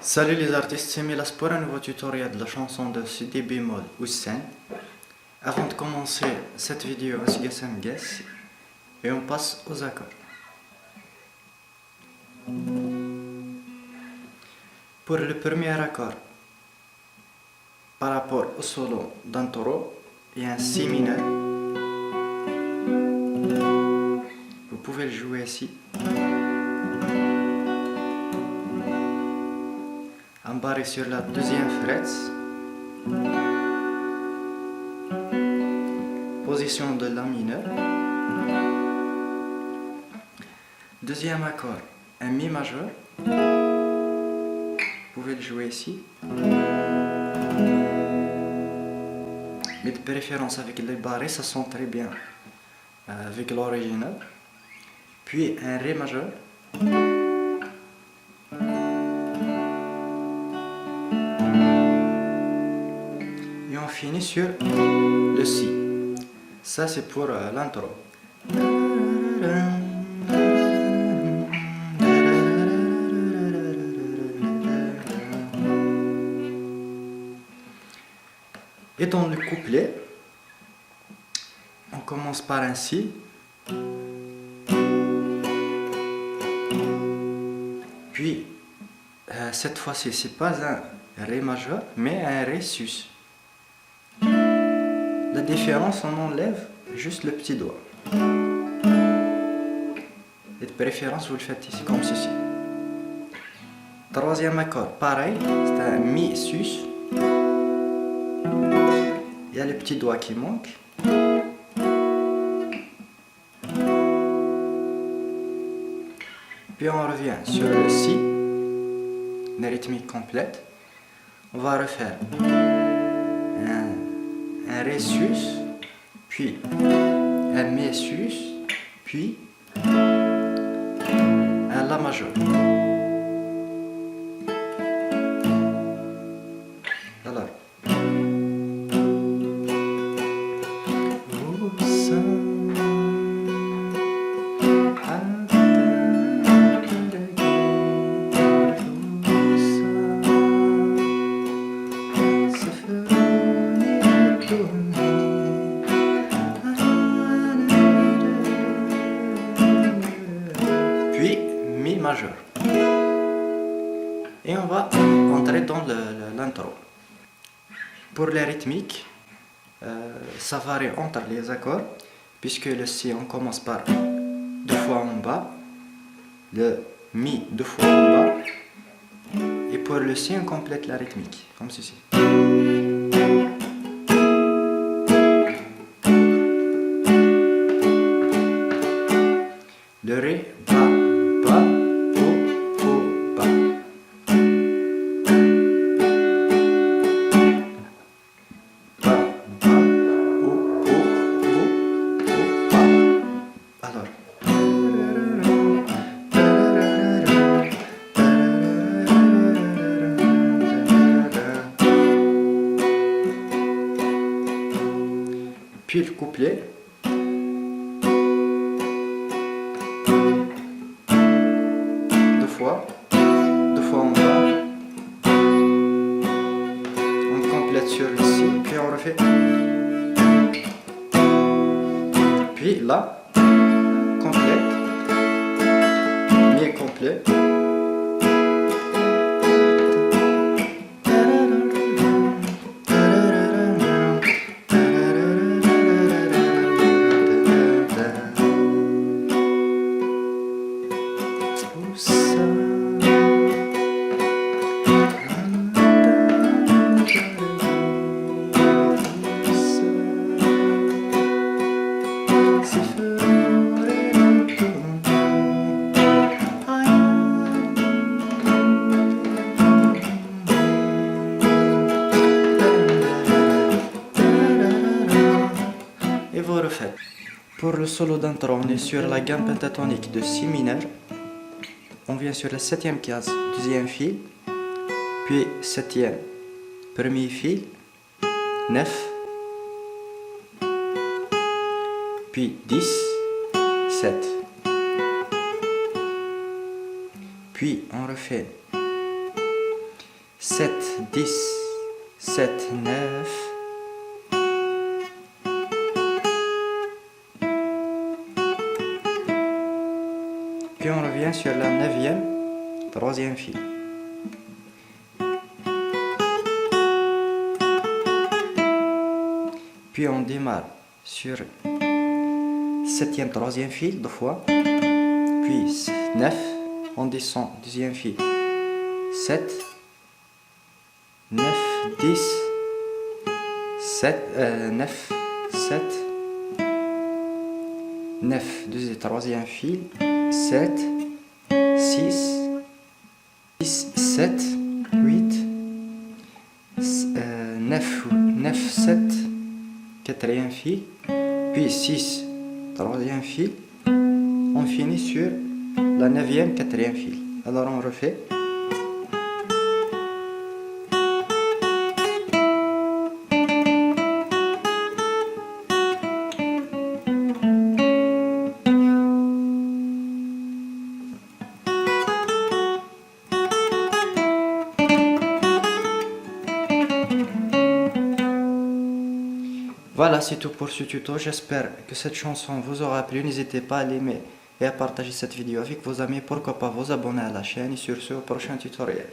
Salut les artistes, c'est Milas pour un nouveau tutoriel de la chanson de si bémol ou Sen. Avant de commencer cette vidéo, on se un guess et on passe aux accords. Pour le premier accord, par rapport au solo d'un taureau, il y a un si mineur. Vous pouvez le jouer ici. Embarré sur la deuxième frette, position de la mineure, deuxième accord, un mi majeur, vous pouvez le jouer ici, mais de préférence avec les barrés, ça sonne très bien avec l'original, puis un ré majeur, et on finit sur le si. Ça c'est pour l'intro. Et dans le couplet, on commence par un si. Puis cette fois-ci, c'est pas un ré majeur, mais un ré sus. La différence, on enlève juste le petit doigt. Et de préférence, vous le faites ici comme ceci. Troisième accord, pareil, c'est un mi sus. Il y a le petit doigt qui manque. Puis on revient sur le si, une rythmique complète. On va refaire un ré sus, puis un mi sus, puis un la majeur. Alors, puis mi majeur. Et on va entrer dans l'intro. Pour les rythmiques, ça varie entre les accords, puisque le si on commence par deux fois en bas, le mi deux fois en bas, et pour le si on complète la rythmique, comme ceci. Le ré, bas, bas, haut, bas. Bas, bas, haut, bas. Alors. Puis le couplet. Deux fois en bas, on complète sur le si, puis on refait, puis là, complète, mi complet, et vous refaites. Pour le solo d'intro, on est sur la gamme pentatonique de si mineur. On vient sur la septième case, deuxième fil, puis septième, premier fil, 9, puis 10, 7. Puis on refait 7, 10, 7, 9. Puis on revient sur la 9e, 3e fil. Puis on démarre sur 7e, 3e fil, 2 fois. Puis 9, on descend, 2e fil. 7, 9, 10, 7, 9, 7, 9, 3e fil, 7, 6, 6, 7, 8, 9, 9, 7, 4e fil, puis 6, 3e fil, on finit sur la 9e, 4e fil. Alors on refait. Voilà, c'est tout pour ce tuto. J'espère que cette chanson vous aura plu. N'hésitez pas à l'aimer et à partager cette vidéo avec vos amis. Pourquoi pas vous abonner à la chaîne. Et sur ce, au prochain tutoriel.